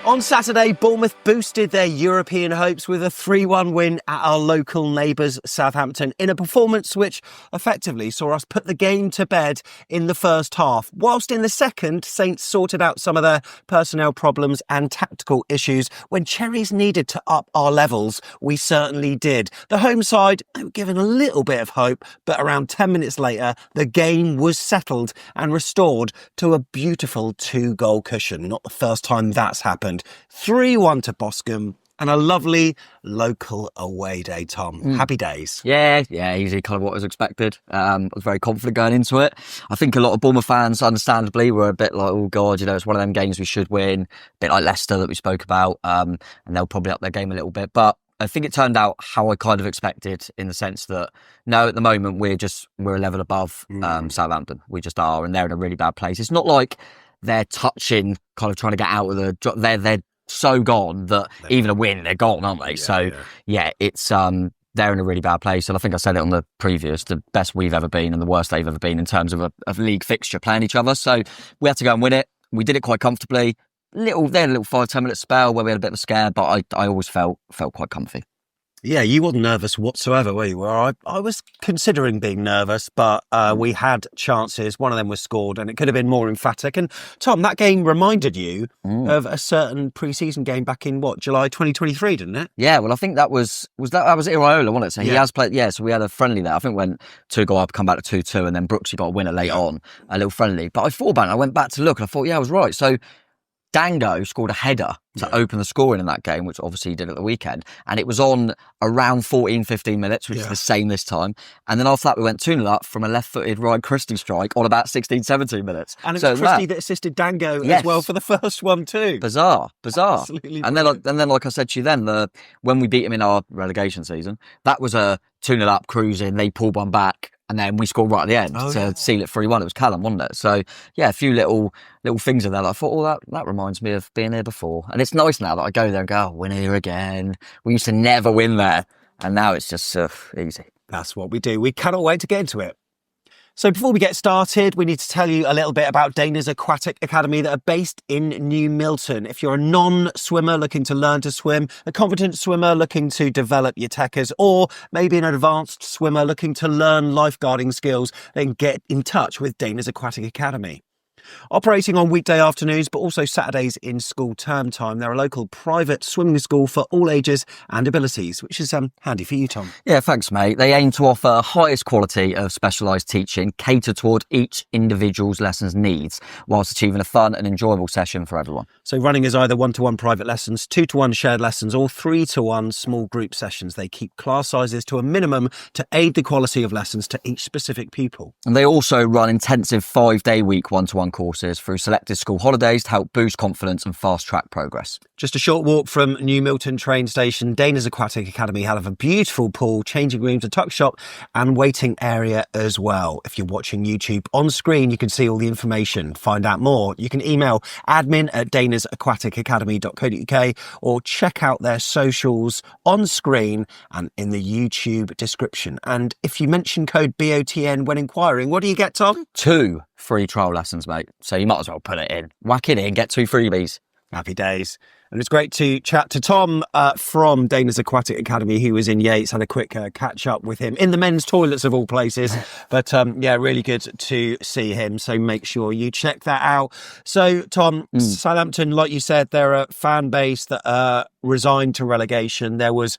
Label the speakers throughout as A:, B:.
A: On Saturday, Bournemouth boosted their European hopes with a 3-1 win at our local neighbours Southampton in a performance which effectively saw us put the game to bed in the first half. Whilst in the second, Saints sorted out some of their personnel problems and tactical issues. When cherries needed to up our levels, we certainly did. The home side were given a little bit of hope, but around 10 minutes later, the game was settled and restored to a beautiful 2-goal cushion. Not the first time that's happened. 3-1 to Boscombe and a lovely local away day, Tom. Happy days.
B: Yeah, easy, kind of what was expected. I was very confident going into it. I think a lot of Bournemouth fans, understandably, were a bit like, oh God, it's one of them games we should win, a bit like Leicester that we spoke about, and they'll probably up their game a little bit. But I think it turned out how I kind of expected, in the sense that, no, at the moment, we're a level above Southampton. We just are, and they're in a really bad place. It's not like they're touching, kind of trying to get out of the... They're so gone that even a win, they're gone, aren't they? It's they're in a really bad place. And I think I said it on the previous, the best we've ever been and the worst they've ever been in terms of a league fixture playing each other. So we had to go and win it. We did it quite comfortably. They had a little 5-10 minute spell where we had a bit of a scare, but I always felt quite comfy.
A: Yeah, you weren't nervous whatsoever, were you? Well, I was considering being nervous, but we had chances. One of them was scored, and it could have been more emphatic. And Tom, that game reminded you of a certain pre-season game back in July 2023, didn't it?
B: Yeah, well, I think that was Iraola, wasn't it? So he has played. Yeah, so we had a friendly there. I think went 2-goal up, come back to 2-2, and then Brooksy got a winner late on, a little friendly. But I thought about it. I went back to look, and I thought, yeah, I was right. So Dango scored a header to open the scoring in that game, which obviously he did at the weekend. And it was on around 14-15 minutes, which is the same this time. And then after that, we went 2-0 up from a left-footed Ryan Christie strike on about 16-17 minutes.
A: And it was Christie that assisted Dango as well for the first one too.
B: Bizarre.
A: Absolutely
B: And then, like I said to you then, when we beat him in our relegation season, that was a 2-0 up cruising. They pulled one back. And then we scored right at the end to seal it 3-1. It was Callum, wasn't it? So, yeah, a few little things in there that I thought, that reminds me of being here before. And it's nice now that I go there and go, win here again. We used to never win there. And now it's just easy.
A: That's what we do. We cannot wait to get into it. So before we get started, we need to tell you a little bit about Dana's Aquatic Academy that are based in New Milton. If you're a non-swimmer looking to learn to swim, a competent swimmer looking to develop your techers, or maybe an advanced swimmer looking to learn lifeguarding skills, then get in touch with Dana's Aquatic Academy. Operating on weekday afternoons, but also Saturdays in school term time. They're a local private swimming school for all ages and abilities, which is handy for you, Tom.
B: Yeah, thanks, mate. They aim to offer highest quality of specialised teaching, catered toward each individual's lessons needs, whilst achieving a fun and enjoyable session for everyone.
A: So running is either 1-to-1 private lessons, 2-to-1 shared lessons, or 3-to-1 small group sessions. They keep class sizes to a minimum to aid the quality of lessons to each specific pupil.
B: And they also run intensive 5-day week 1-to-1 courses through selected school holidays to help boost confidence and fast-track progress.
A: Just a short walk from New Milton train station, Dana's Aquatic Academy have a beautiful pool, changing rooms, a tuck shop and waiting area as well. If you're watching YouTube on screen, you can see all the information. Find out more. You can email admin@danasaquaticacademy.co.uk or check out their socials on screen and in the YouTube description. And if you mention code BOTN when inquiring, what do you get, Tom?
B: 2 free trial lessons, mate. So you might as well put it in. Whack it in, get 2 freebies.
A: Happy days. And it's great to chat to Tom from Dana's Aquatic Academy. He was in Yates, had a quick catch up with him in the men's toilets of all places. But really good to see him. So make sure you check that out. So Tom, Southampton, like you said, they're a fan base that resigned to relegation. There was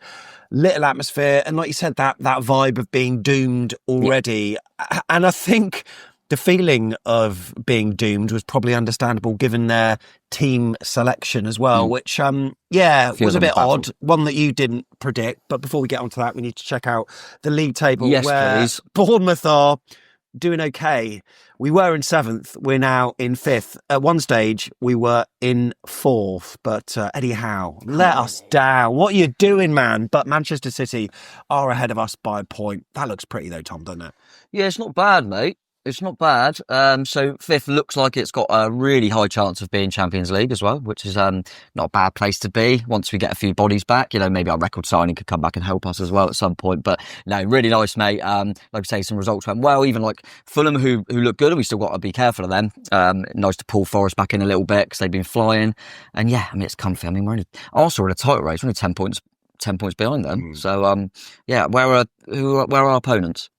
A: little atmosphere. And like you said, that vibe of being doomed already. Yeah. And I think the feeling of being doomed was probably understandable given their team selection as well, which, was a bit odd. One that you didn't predict. But before we get onto that, we need to check out the league table where
B: please.
A: Bournemouth are doing okay. We were in 7th. We're now in 5th. At one stage, we were in 4th. But Eddie Howe, let us down. What are you doing, man? But Manchester City are ahead of us by a point. That looks pretty though, Tom, doesn't it?
B: Yeah, it's not bad, mate. It's not bad. So fifth looks like it's got a really high chance of being Champions League as well, which is not a bad place to be once we get a few bodies back. Maybe our record signing could come back and help us as well at some point. But no, really nice, mate. Like I say, some results went well. Even like Fulham, who look good, and we still got to be careful of them. Nice to pull Forest back in a little bit because they've been flying. And yeah, I mean, it's comfy. I mean, Arsenal in a title race. We're only 10 points behind them. So yeah, where are our opponents?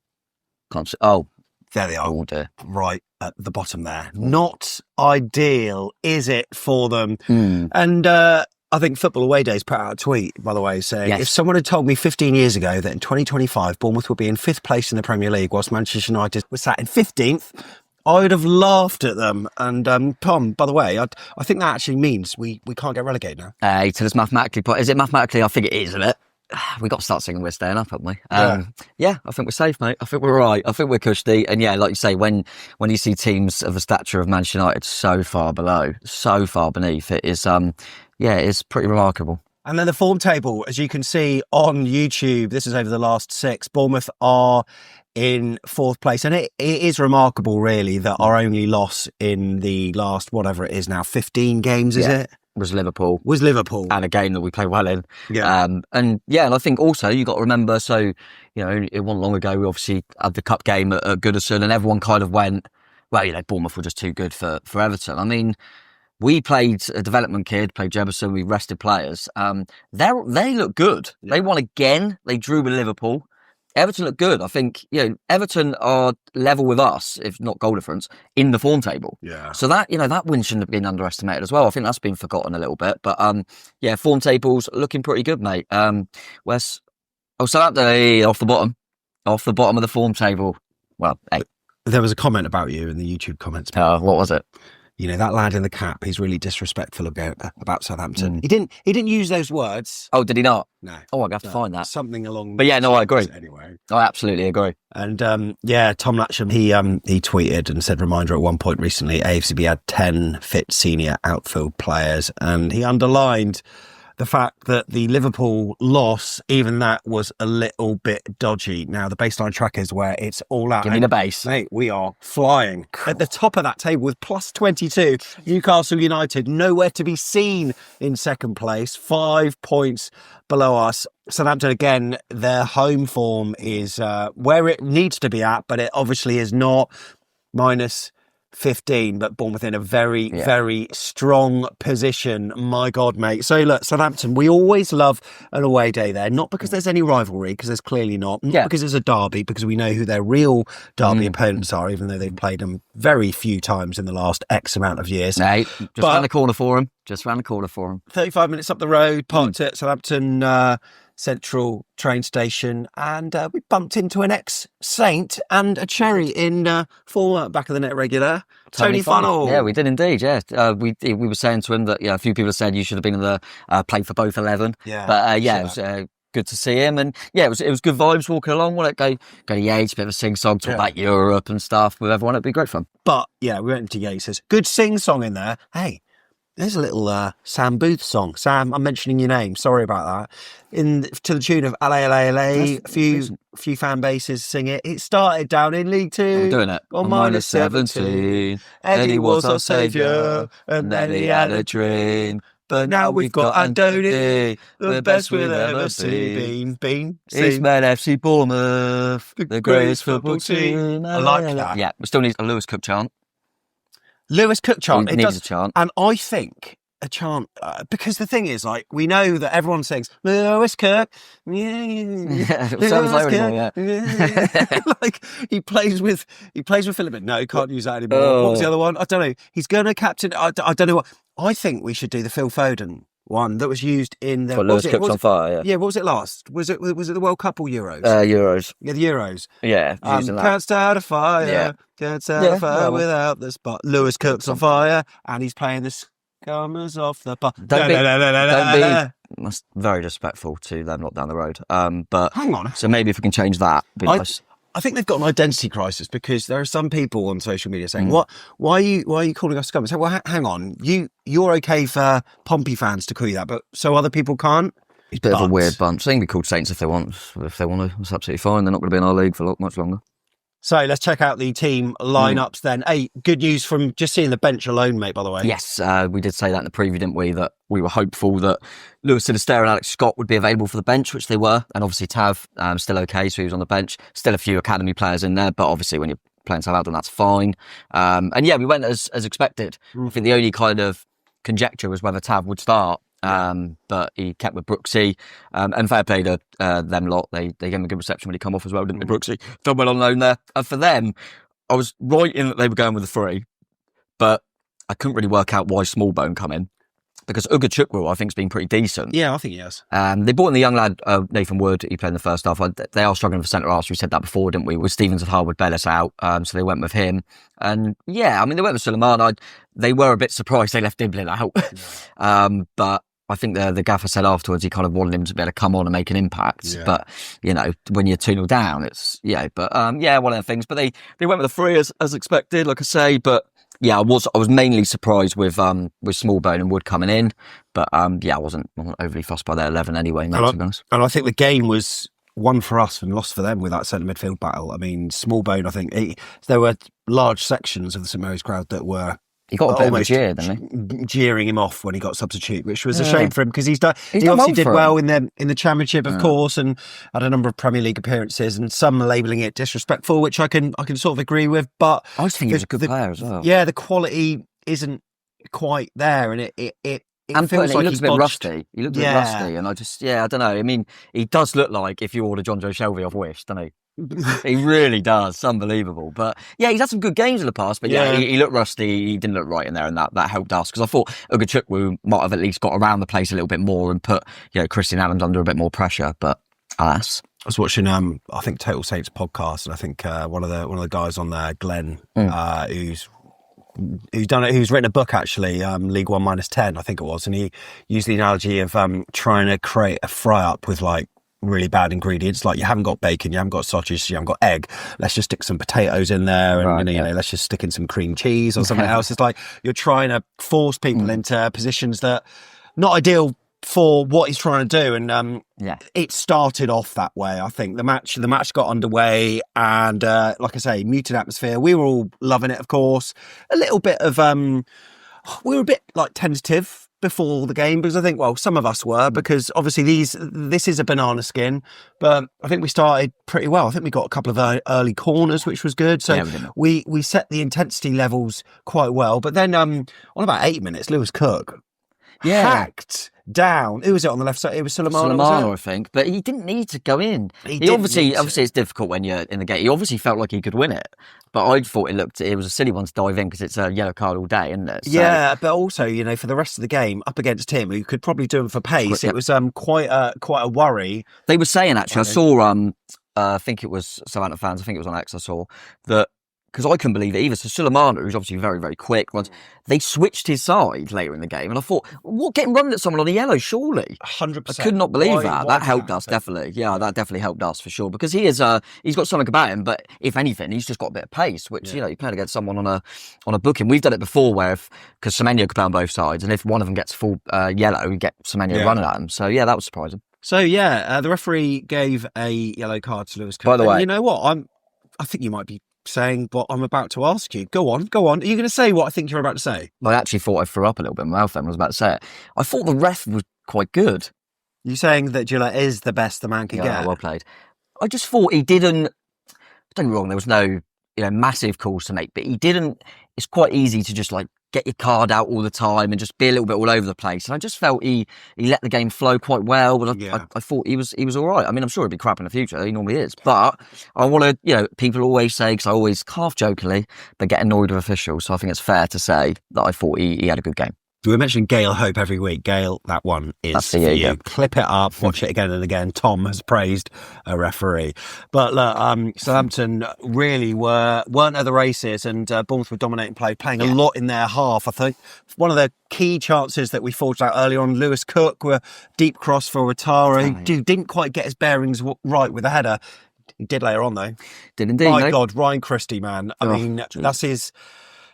B: Can't see. Oh.
A: There they are.
B: Oh dear.
A: Right at the bottom there. Not ideal, is it, for them? And I think Football Away Days put out a tweet, by the way, saying, if someone had told me 15 years ago that in 2025 Bournemouth would be in 5th place in the Premier League whilst Manchester United was sat in 15th, I would have laughed at them. And Tom, by the way, I think that actually means we can't get relegated now.
B: He tells us mathematically, but is it mathematically? I think it is, isn't it? We got to start singing We're Staying Up, haven't we? Yeah, I think we're safe, mate. I think we're all right. I think we're cushy. And yeah, like you say, when you see teams of the stature of Manchester United so far below, so far beneath, it is, it's pretty remarkable.
A: And then the form table, as you can see on YouTube, this is over the last 6. Bournemouth are in 4th place. And it is remarkable, really, that our only loss in the last, whatever it is now, 15 games, is it?
B: Was Liverpool.
A: And
B: a game that we played well in.
A: Yeah.
B: And I think also you got to remember, so, it wasn't long ago, we obviously had the cup game at Goodison and everyone kind of went, well, Bournemouth were just too good for Everton. I mean, we played a development kid, played Jefferson, we rested players. They look good. Yeah. They won again. They drew with Liverpool. Everton look good. I think, Everton are level with us, if not goal difference, in the form table.
A: Yeah.
B: So that, that win shouldn't have been underestimated as well. I think that's been forgotten a little bit. But, form table's looking pretty good, mate. Southampton off the bottom of the form table. Well, 8.
A: There was a comment about you in the YouTube comments.
B: What was it?
A: That lad in the cap, he's really disrespectful about Southampton. He didn't use those words.
B: Oh, did he not?
A: No.
B: Oh, I have to find that.
A: Something along.
B: But yeah, no, I agree.
A: Anyway,
B: I absolutely agree.
A: And Tom Latcham, he tweeted and said, reminder at one point recently, AFCB had 10 fit senior outfield players, and he underlined the fact that the Liverpool loss, even that was a little bit dodgy. Now, the baseline track is where it's all out.
B: Give me the base.
A: Mate, we are flying. At the top of that table with plus 22. Newcastle United, nowhere to be seen in 2nd place. 5 points below us. Southampton, again, their home form is where it needs to be at, but it obviously is not. Minus 15, but Bournemouth in a very, very strong position. My God, mate. So look, Southampton, we always love an away day there, not because there's any rivalry, because there's clearly not because it's a derby, because we know who their real derby opponents are, even though they've played them very few times in the last X amount of years.
B: Just round the corner for them.
A: 35 minutes up the road, parked at Southampton Central train station, and we bumped into an ex-Saint and a Cherry in former back of the net regular Tony Funnell.
B: Yeah, we did indeed. Yeah, we were saying to him that a few people have said you should have been in the play for both 11.
A: Yeah,
B: but it was good to see him, and it was good vibes walking along. Go to Yates, bit of a sing song, talk about Europe and stuff with everyone. It'd be great fun.
A: But we went into Yates. Good sing song in there. Hey. There's a little Sam Booth song. Sam, I'm mentioning your name. Sorry about that. To the tune of LA, LA, LA. A few fan bases sing it. It started down in League 2.
B: We're doing it.
A: On minus 17. Eddie was our saviour. And then he had a dream. But now we've got Andoni, the best we'll ever see.
B: Eastman FC Bournemouth, the greatest football team.
A: I like that.
B: Yeah, we still need a Lewis Cook chant.
A: Lewis Cook chant.
B: It needs a chant.
A: And I think a chant, because the thing is, we know that everyone sings Lewis Cook. He plays with Philip. No, can't use that anymore. What was the other one? I don't know. He's going to captain. I don't know what. I think we should do the Phil Foden one that was used in the
B: Lewis Cook's on fire.
A: Yeah, what was it last? Was it the World Cup or Euros?
B: Euros.
A: Yeah, the Euros.
B: Yeah,
A: can't start a fire.
B: Yeah.
A: Can't start a fire without the spot. Lewis Cook's on fire, and he's playing the Scummers off the bar.
B: Don't be. That's very disrespectful to them, not down the road. But
A: hang on.
B: So maybe if we can change that, it'd be nice.
A: I think they've got an identity crisis, because there are some people on social media saying, "What? Why are you calling us scum?" I say, "Well, hang on. You're okay for Pompey fans to call you that, but so other people can't."
B: It's a bit of a weird bunch. They can be called Saints if they want to. It's absolutely fine. They're not going to be in our league for much longer.
A: So let's check out the team lineups then. Hey, good news from just seeing the bench alone, mate, by the way.
B: Yes, we did say that in the preview, didn't we? That we were hopeful that Lewis Sinisterra and Alex Scott would be available for the bench, which they were. And obviously Tav, still okay, so he was on the bench. Still a few academy players in there, but obviously when you're playing Southampton, that's fine. And yeah, we went as expected. I think the only kind of conjecture was whether Tav would start. But he kept with Brooksy, and fair play to them lot. They gave him a good reception when he come off as well, didn't they, Brooksy? Done well on loan there. And for them, I was right in that they were going with the three, but I couldn't really work out why Smallbone come in, because Ugachukwu, I think, has been pretty decent.
A: Yeah, I think he has.
B: They brought in the young lad, Nathan Wood. He played in the first half. They are struggling for centre-halves. We said that before, didn't we? With Stevens and Harwood Bellis out, so they went with him. And yeah, I mean, they went with Suleiman. They were a bit surprised they left Diblin out. Yeah. But I think the gaffer said afterwards he kind of wanted him to be able to come on and make an impact. Yeah. But, you know, when you're 2-0 down, it's, yeah. But, yeah, one of the things. But they went with the three as expected, like I say. But, yeah, I was mainly surprised with Smallbone and Wood coming in. But, yeah, I wasn't overly fussed by their 11 anyway, mate, to be honest.
A: And I think the game was won for us and lost for them with that centre midfield battle. I mean, Smallbone, I think, there were large sections of the St Mary's crowd that were...
B: He got a bit of a jeer, didn't he?
A: Jeering him off when he got substitute, which was a shame for him, because he obviously did well in the Championship, of course, and had a number of Premier League appearances, and some labelling it disrespectful, which I can sort of agree with. But
B: I just think he was a good player as well.
A: Yeah, the quality isn't quite there, and it
B: and
A: feels like
B: he looks a bit rusty. He looks a bit
A: rusty,
B: and I don't know. I mean, he does look like if you order John Joe Shelby off Wish, doesn't he? He really does. It's unbelievable. But yeah, he's had some good games in the past. But yeah, he looked rusty. He didn't look right in there, and that helped us, because I thought Ugachukwu might have at least got around the place a little bit more and put, you know, Christian Adams under a bit more pressure. But alas.
A: I was watching I think Total Saints podcast, and I think one of the guys on there, Glenn, who's written a book actually, League One -10, I think it was, and he used the analogy of trying to create a fry up with like really bad ingredients, like you haven't got bacon, you haven't got sausage, you haven't got egg, let's just stick some potatoes in there, and you know, let's just stick in some cream cheese or something else. It's like you're trying to force people into positions that not ideal for what he's trying to do, and it started off that way. I think the match got underway, and like I say, muted atmosphere. We were all loving it, of course. A little bit of we were a bit like tentative before the game, because I think, well, some of us were, because obviously this is a banana skin, but I think we started pretty well. I think we got a couple of early corners, which was good. So we set the intensity levels quite well. But then on about 8 minutes, Lewis Cook hacked down. Who was it on the left side? It was Sulemano,
B: I think. But he didn't need to go in. He obviously it's difficult when you're in the game. He obviously felt like he could win it. But I thought it was a silly one to dive in, because it's a yellow card all day, isn't it? So,
A: yeah, but also, you know, for the rest of the game, up against him, who could probably do him for pace, it was quite a worry.
B: They were saying, actually, I saw, I think it was Southampton fans, I think it was on X, I saw, that, because I couldn't believe it either. So Sulemana, who's obviously very, very quick, they switched his side later in the game, and I thought, what, getting run at someone on a yellow, surely?
A: 100%.
B: I could not believe that. That helped us, definitely. Yeah, that definitely helped us for sure, because he's got something about him, but if anything, he's just got a bit of pace, which, you know, you played against someone on a booking. We've done it before because Semenyo could play on both sides, and if one of them gets full yellow, you get Semenyo running at him. So yeah, that was surprising.
A: So yeah, the referee gave a yellow card to Lewis Cook.
B: By the way,
A: you know what? I think you might be saying what I'm about to ask you. Go on. Are you going to say what I think you're about to say?
B: I actually thought I threw up a little bit in my mouth then when I was about to say it. I thought the ref was quite good.
A: You're saying that Gillette is the best the man can get?
B: Well played. I just thought he didn't... Don't get me wrong, there was no massive calls to make, but he didn't... It's quite easy to just like get your card out all the time and just be a little bit all over the place. And I just felt he let the game flow quite well, but I thought he was all right. I mean, I'm sure he'd be crap in the future. He normally is. But I want to, people always say, because I always half jokingly, they get annoyed with officials. So I think it's fair to say that I thought he had a good game.
A: We mention Gail Hope every week. Gail, that one is for you. Yeah. Clip it up, watch it again and again. Tom has praised a referee. But look, Southampton really weren't at the races, and Bournemouth were dominating play, playing a lot in their half. I think one of the key chances that we forged out early on, Lewis Cook, were deep cross for Rhetoric, who didn't quite get his bearings right with the header. He did later on, though.
B: Did indeed.
A: My God, Ryan Christie, man. I mean,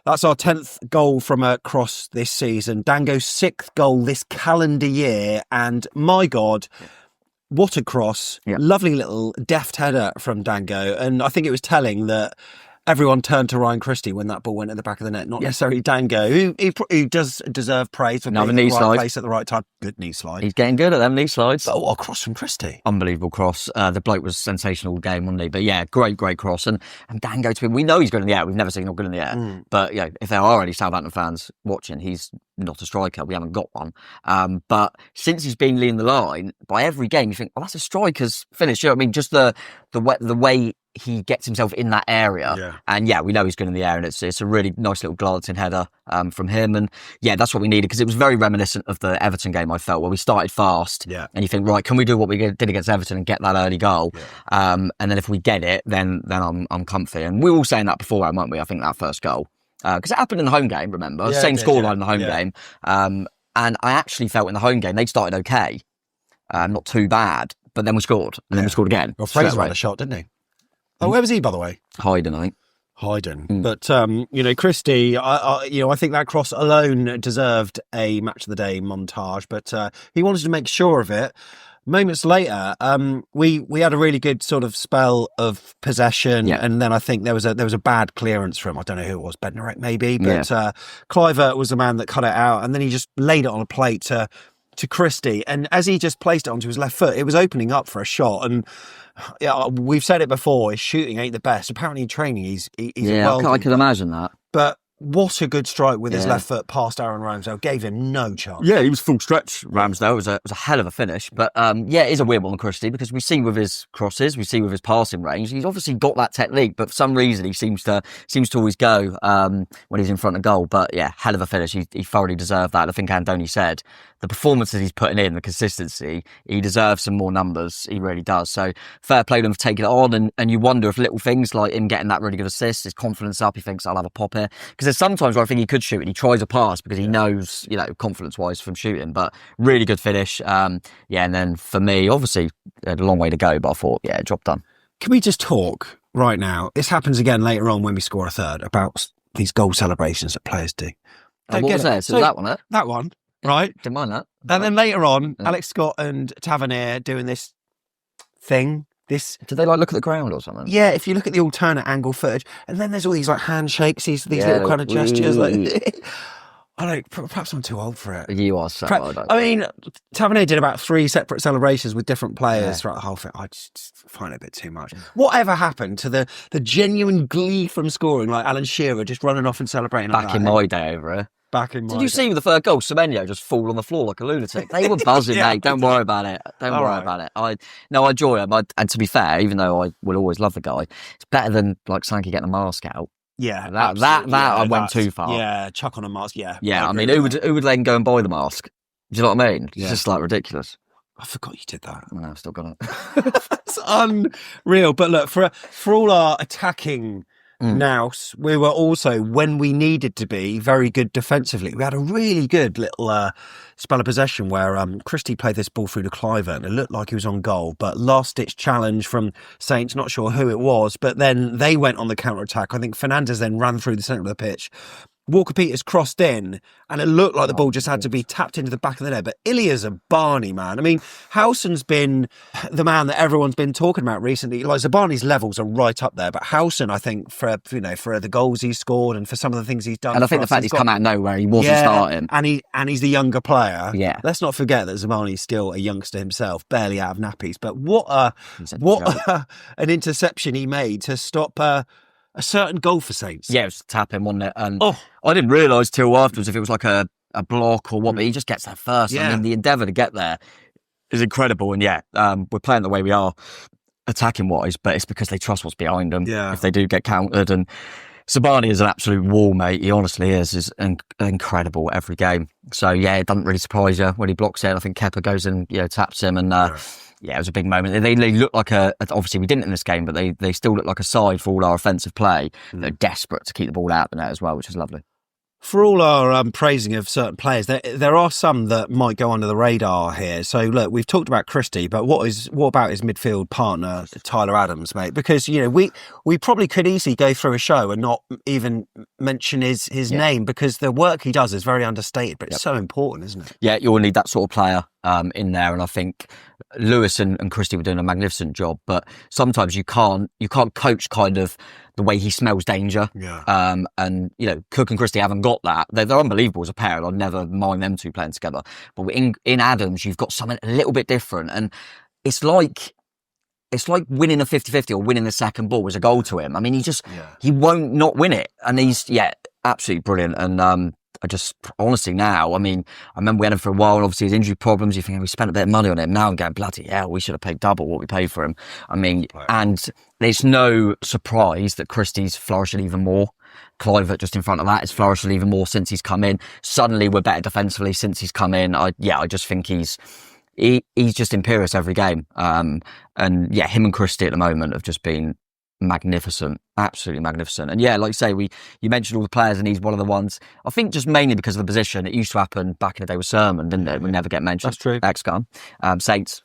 A: that's our 10th goal from a cross this season. Dango's 6th goal this calendar year. And my God, what a cross.
B: Yeah.
A: Lovely little deft header from Dango. And I think it was telling that everyone turned to Ryan Christie when that ball went in the back of the net, not necessarily Dango, who does deserve praise for being in the right place at the right time. Good knee slide.
B: He's getting good at them knee slides.
A: But what a cross from Christie.
B: Unbelievable cross. The bloke was sensational game, wasn't he? But yeah, great cross. And Dango, we know he's good in the air. We've never seen him good in the air. But yeah, if there are any Southampton fans watching, he's not a striker. We haven't got one. But since he's been leading the line, by every game you think, oh, that's a striker's finish. You know what I mean? Just the way he gets himself in that area.
A: Yeah.
B: And yeah, we know he's good in the air, and it's a really nice little glancing header from him. And yeah, that's what we needed, because it was very reminiscent of the Everton game, I felt, where we started fast.
A: Yeah.
B: And you think, right, can we do what we did against Everton and get that early goal? Yeah. And then if we get it, then I'm comfy. And we were all saying that beforehand, weren't we? I think that first goal. Because it happened in the home game, remember?
A: Yeah,
B: Same scoreline in the home game. And I actually felt in the home game, they started okay. Not too bad. But then we scored. And then we scored again.
A: Well, Fraser had a shot, didn't he? Oh, where was he, by the way?
B: Hayden, I think.
A: Hayden. But, Christie, I think that cross alone deserved a match of the day montage, but he wanted to make sure of it. Moments later, we had a really good sort of spell of possession, and then I think there was a bad clearance from, I don't know who it was, Bednarek maybe, but Cliver was the man that cut it out, and then he just laid it on a plate to Christie, and as he just placed it onto his left foot, it was opening up for a shot. And yeah, we've said it before, his shooting ain't the best. Apparently in training he's
B: I can imagine that.
A: But what a good strike with his left foot past Aaron Ramsdale. Gave him no chance.
B: Yeah, he was full stretch, Ramsdale. It was a hell of a finish. But it is a weird one, Christie, because we see with his crosses, we see with his passing range, he's obviously got that technique, but for some reason he seems to always go when he's in front of goal. But yeah, hell of a finish. He thoroughly deserved that. I think Andoni said the performances he's putting in, the consistency, he deserves some more numbers. He really does. So fair play to him for taking it on. And you wonder if little things like him getting that really good assist, his confidence up, he thinks, I'll have a pop here. Because there's sometimes where I think he could shoot and he tries a pass because he knows, confidence-wise from shooting. But really good finish. And then for me, obviously, a long way to go, but I thought, job done.
A: Can we just talk right now? This happens again later on when we score a third, about these goal celebrations that players do.
B: What was there? So that one,
A: That one. Right.
B: Didn't mind that.
A: And then later on, Alex Scott and Tavernier doing this thing. Did
B: they look at the ground or something?
A: Yeah, if you look at the alternate angle footage, and then there's all these handshakes, these little kind of gestures. I don't. Perhaps I'm too old for it.
B: You are so old.
A: I mean, Tavernier did about 3 separate celebrations with different players throughout the whole thing. I just find it a bit too much. Whatever happened to the genuine glee from scoring, like Alan Shearer just running off and celebrating?
B: Back in my day over here. Did you see with the third goal, Semenyo just fall on the floor like a lunatic? They were buzzing, mate. Don't worry about it. Don't worry about it. I enjoy him. And to be fair, even though I will always love the guy, it's better than Sankey getting the mask out.
A: Yeah,
B: that I went too far.
A: Yeah, chuck on a mask. Yeah,
B: I mean, who would then go and buy the mask? Do you know what I mean? It's just ridiculous.
A: I forgot you did that.
B: No, I've still got it.
A: It's unreal. But look, for all our attacking nous, we were also, when we needed to be, very good defensively. We had a really good little spell of possession where Christie played this ball through to Cliver and it looked like he was on goal, but last-ditch challenge from Saints, not sure who it was, but then they went on the counter-attack. I think Fernandes then ran through the centre of the pitch. Walker-Peters crossed in and it looked like the ball just had to be tapped into the back of the net. But Ilya's a Barney, man. I mean, Howson's been the man that everyone's been talking about recently. Like, Zabani's levels are right up there, but Howson, I think, for the goals he's scored and for some of the things he's done.
B: And I think the fact he's come out of nowhere, he wasn't starting.
A: And he's the younger player.
B: Yeah.
A: Let's not forget that Zabani's still a youngster himself, barely out of nappies. But what an interception he made to stop a certain goal for Saints.
B: Yeah, it was tapping, wasn't it? And I didn't realise till afterwards if it was like a block or what, but he just gets there first. Yeah. I mean, the endeavour to get there is incredible. And we're playing the way we are attacking-wise, but it's because they trust what's behind them if they do get countered. And Sabani is an absolute wall, mate. He honestly is incredible every game. So, it doesn't really surprise you when he blocks it. I think Kepa goes and taps him and... it was a big moment. They look like obviously we didn't in this game, but they still look like a side for all our offensive play. They're desperate to keep the ball out the net as well, which is lovely.
A: For all our praising of certain players, there are some that might go under the radar here. So look, we've talked about Christie, but what about his midfield partner, Tyler Adams, mate? Because, you know, we probably could easily go through a show and not even mention his name, because the work he does is very understated, but it's so important, isn't it?
B: Yeah, you'll need that sort of player in there, and I think Lewis and Christie were doing a magnificent job. But sometimes you can't coach kind of the way he smells danger.
A: Yeah.
B: And you know, Cook and Christie haven't got that. They're unbelievable as a pair, and I'd never mind them two playing together. But in Adams, you've got something a little bit different, and it's like winning a 50-50 or winning the second ball was a goal to him. I mean, he won't not win it, and he's absolutely brilliant. And I just honestly now, I mean, I remember we had him for a while, and obviously his injury problems. You think we spent a bit of money on him. Now I'm going, bloody hell, we should have paid double what we paid for him. I mean, and there's no surprise that Christie's flourishing even more. Clivert just in front of that is flourishing even more since he's come in. Suddenly we're better defensively since he's come in. I just think he's just imperious every game. And yeah, him and Christie at the moment have just been magnificent, absolutely magnificent. And yeah, like you say, you mentioned all the players, and he's one of the ones. I think just mainly because of the position. It used to happen back in the day with Sermon, didn't it? We never get mentioned.
A: That's true.
B: Ex-gun. Saints.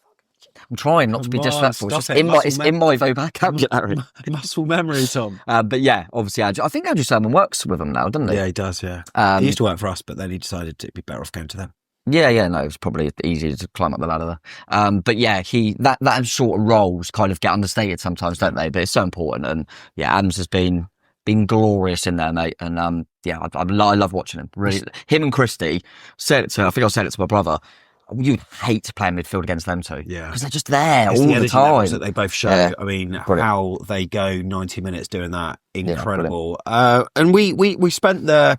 B: I'm trying not to be disrespectful. It's just in my vocabulary.
A: Muscle memory, Tom.
B: But yeah, obviously, I think Andrew Sermon works with them now, doesn't he?
A: Yeah, he does. Yeah, he used to work for us, but then he decided it'd be better off going to them.
B: Yeah, no, it's probably easier to climb up the ladder there. But yeah, that sort of roles kind of get understated sometimes, don't they? But it's so important, and yeah, Adams has been glorious in there, mate. And I love watching him. Really, him and Christie. I think I said it to my brother. You'd hate to play in midfield against them two, because they're just there all the time.
A: That they both show. Yeah. I mean, brilliant. How they go 90 minutes doing that, incredible. And we spent the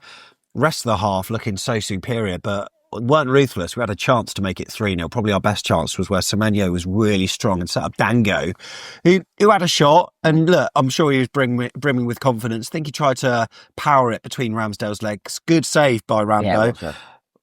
A: rest of the half looking so superior, but weren't ruthless. We had a chance to make it 3-0. Probably our best chance was where Semenyo was really strong and set up Dango, who had a shot. And look, I'm sure he was brimming with confidence. I think he tried to power it between Ramsdale's legs. Good save by Rambo. Yeah,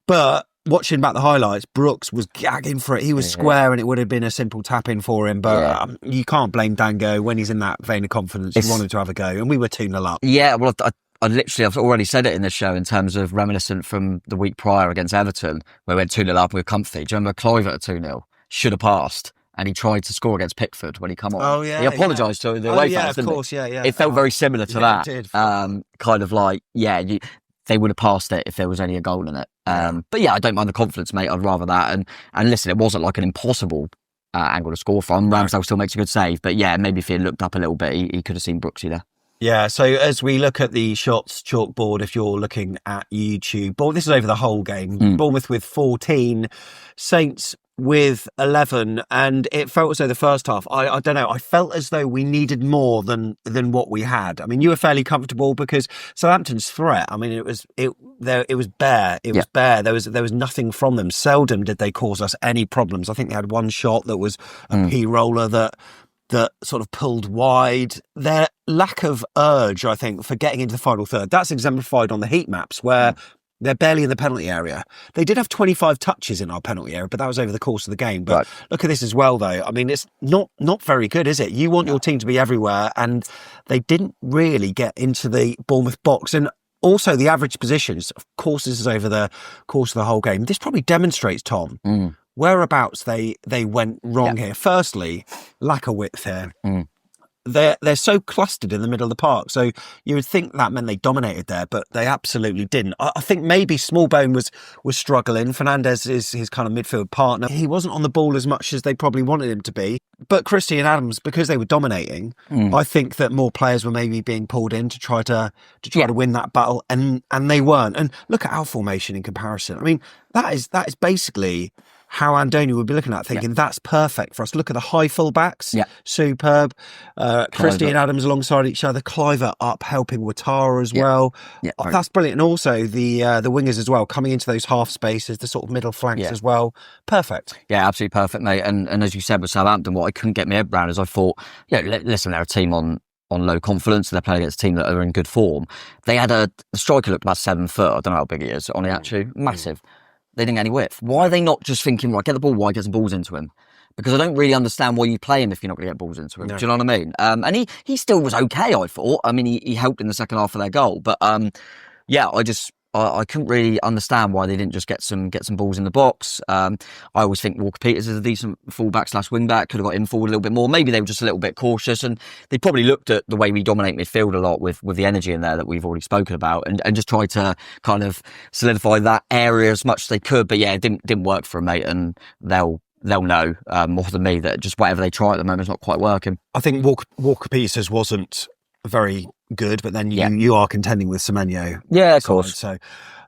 A: but watching back the highlights, Brooks was gagging for it. He was square, and it would have been a simple tap in for him. But you can't blame Dango when he's in that vein of confidence. He wanted to have a go, and we were 2-0 up.
B: Yeah, well, I've already said it in this show in terms of reminiscent from the week prior against Everton, where we went 2-0 up and we were comfy. Do you remember Clivert at 2-0? Should have passed. And he tried to score against Pickford when he come on.
A: Oh, yeah.
B: He apologised to the away fans, didn't he?
A: Of course, yeah.
B: It felt very similar to that.
A: It did.
B: Kind of like, they would have passed it if there was only a goal in it. But yeah, I don't mind the confidence, mate. I'd rather that. And listen, it wasn't like an impossible angle to score from. Ramsdale still makes a good save. But yeah, maybe if he had looked up a little bit, he could have seen Brooksy there.
A: Yeah, so as we look at the shots chalkboard, if you're looking at YouTube, this is over the whole game. Bournemouth with 14, Saints with 11, and it felt as though the first half, I don't know, I felt as though we needed more than what we had. I mean, you were fairly comfortable because Southampton's threat, I mean, it was bare. It was bare. There was nothing from them. Seldom did they cause us any problems. I think they had one shot that was a P-roller that sort of pulled wide. Their lack of urge, I think, for getting into the final third, that's exemplified on the heat maps where they're barely in the penalty area. They did have 25 touches in our penalty area, but that was over the course of the game. But look at this as well, though. I mean, it's not very good, is it? You want your team to be everywhere, and they didn't really get into the Bournemouth box. And also the average positions, of course, this is over the course of the whole game. This probably demonstrates, Tom, whereabouts they went wrong here. Firstly, lack of width here. They're so clustered in the middle of the park. So you would think that meant they dominated there, but they absolutely didn't. I think maybe Smallbone was struggling. Fernandes is his kind of midfield partner. He wasn't on the ball as much as they probably wanted him to be. But Christie and Adams, because they were dominating, I think that more players were maybe being pulled in to try to win that battle, and they weren't. And look at our formation in comparison. I mean, that is basically how Andoni would be looking at, thinking that's perfect for us. Look at the high full-backs, superb. Christie and Adams alongside each other. Clivert up, helping Ouattara as well. That's brilliant. And also the wingers as well, coming into those half spaces, the sort of middle flanks as well. Perfect.
B: Yeah, absolutely perfect, mate. And as you said with Southampton, what I couldn't get my head around is I thought, listen, they're a team on low confidence, they're playing against a team that are in good form. They had the striker looked about 7 foot. I don't know how big he is. On the actual massive. They didn't get any width. Why are they not just thinking, right, get the ball wide, get some balls into him? Because I don't really understand why you play him if you're not going to get balls into him. No. Do you know what I mean? And he still was okay, I thought. I mean, he helped in the second half of their goal. But I I couldn't really understand why they didn't just get some balls in the box. I always think Walker Peters is a decent fullback / wing back. Could have got him forward a little bit more. Maybe they were just a little bit cautious, and they probably looked at the way we dominate midfield a lot with the energy in there that we've already spoken about, and just tried to kind of solidify that area as much as they could. But yeah, it didn't work for them, mate, and they'll know more than me that just whatever they try at the moment is not quite working.
A: I think Walker Peters wasn't very good, but then you are contending with Semenyo.
B: Yeah, of course.
A: So,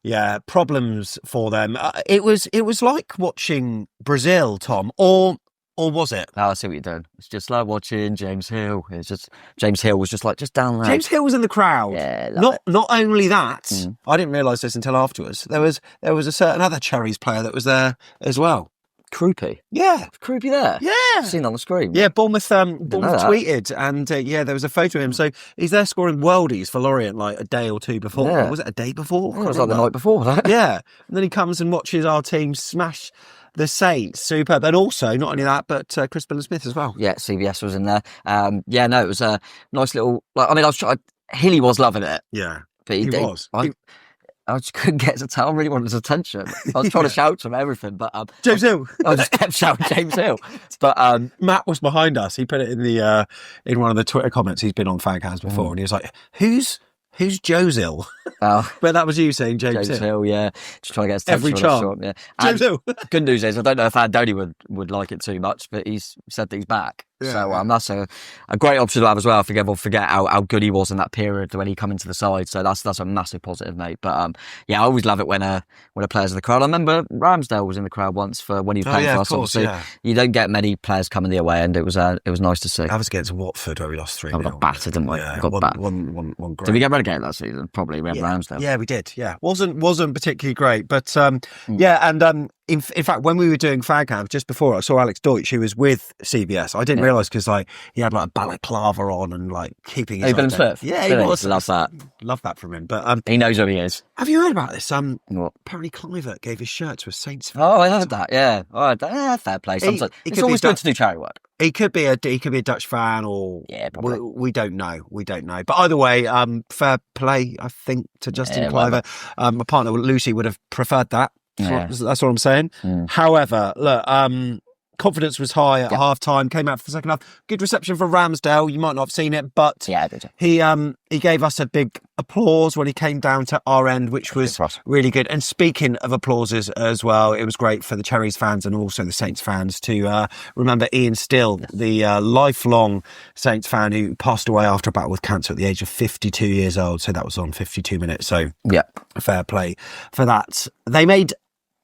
A: yeah, problems for them. It was like watching Brazil, Tom, or was it?
B: Oh, I see what you're doing. It's just like watching James Hill. It's just James Hill was just down there.
A: James Hill was in the crowd.
B: Yeah,
A: not only that, I didn't realise this until afterwards. There was a certain other Cherries player that was there as well.
B: Croupy.
A: Yeah.
B: Croupy there.
A: Yeah.
B: I've seen on the screen.
A: Yeah, Bournemouth tweeted, and there was a photo of him. So he's there scoring worldies for Lorient like a day or two before.
B: Yeah.
A: Was it a day before?
B: Yeah, it was like the night before. Right?
A: Yeah. And then he comes and watches our team smash the Saints. Superb. And also, not only that, but Chris Smith as well.
B: Yeah, CBS was in there. It was a nice little... Hilly was loving it.
A: Yeah,
B: but he
A: was.
B: I just couldn't get to tell. I really wanted his attention. I was trying to shout to him everything, but
A: James Hill.
B: I just kept shouting James Hill. But
A: Matt was behind us. He put it in the in one of the Twitter comments. He's been on Faghouse before, and he was like, "Who's Jozil?"
B: Oh,
A: but that was you saying James
B: Hill. Yeah, just trying to get his
A: every chance.
B: Short, yeah.
A: James Hill.
B: Good news is I don't know if Andoni would like it too much, but he's said that he's back.
A: Yeah,
B: so that's a great option to have as well. I think everyone forget how good he was in that period when he come into the side. So that's a massive positive, mate. But I always love it when a player's in the crowd. I remember Ramsdale was in the crowd once for when he was playing for us. Obviously, you don't get many players coming the away end. It was nice to see.
A: That was against Watford where we lost 3-0.
B: We got battered, didn't we?
A: Yeah,
B: got battered.
A: One great.
B: Did we get relegated that season? Probably. We had Ramsdale.
A: Yeah, we did. Yeah, wasn't particularly great, but in fact, when we were doing Faghouse just before, I saw Alex Deutsch, who was with CBS. I didn't realise because he had like a balaclava on and like keeping his.
B: Bill Smith.
A: Yeah, he was.
B: Love that.
A: Love that from him. But
B: he knows who he is.
A: Have you heard about this?
B: What?
A: Apparently Clivert gave his shirt to a Saints fan.
B: Oh, I heard that. Yeah. All right. Fair play. Sometimes it's always good to do charity work.
A: He could be a Dutch fan, or
B: probably.
A: We don't know. But either way, fair play, I think, to Justin Clivert. My partner Lucy would have preferred that. That's what I'm saying. However, look, confidence was high at half time, came out for the second half. Good reception for Ramsdale. You might not have seen it, but he gave us a big applause when he came down to our end, which was really good. And speaking of applauses as well, it was great for the Cherries fans and also the Saints fans to remember Ian Still, the lifelong Saints fan who passed away after a battle with cancer at the age of 52 years old. So that was on 52 minutes. So fair play for that. They made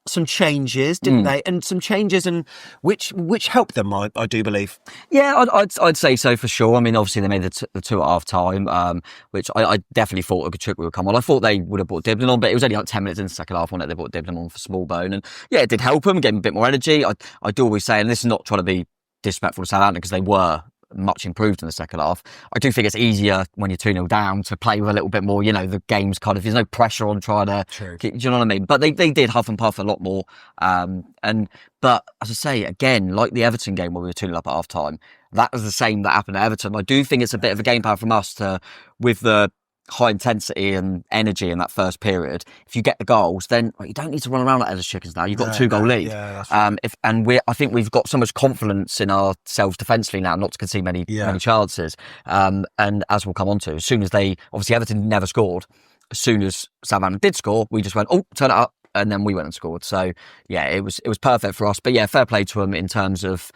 A: some changes, didn't they? And some changes, and which helped them, I do believe.
B: Yeah, I'd say so for sure. I mean, obviously they made the two at half time, which I definitely thought Ogochukwu would come on. I thought they would have brought Dibden on, but it was only like 10 minutes in the second half, wasn't it? They brought Dibden on for small bone, and it did help them, gave them a bit more energy. I do always say, and this is not trying to be disrespectful to Southampton because they were much improved in the second half. I do think it's easier when you're 2-0 down to play with a little bit more, the game's kind of, there's no pressure on trying to keep, do you know what I mean? But they did huff and puff a lot more. But as I say, again, like the Everton game where we were 2-0 up at half time, that was the same that happened at Everton. I do think it's a bit of a game plan from us to, with the high intensity and energy in that first period. If you get the goals, then you don't need to run around like headless chickens now. You've got a 2-goal lead.
A: Yeah, that's right.
B: I think we've got so much confidence in ourselves defensively now not to concede many chances. And as we'll come on to, as soon as obviously Everton never scored. As soon as Southampton did score, we just went, turn it up. And then we went and scored. So it was perfect for us. But fair play to them in terms of,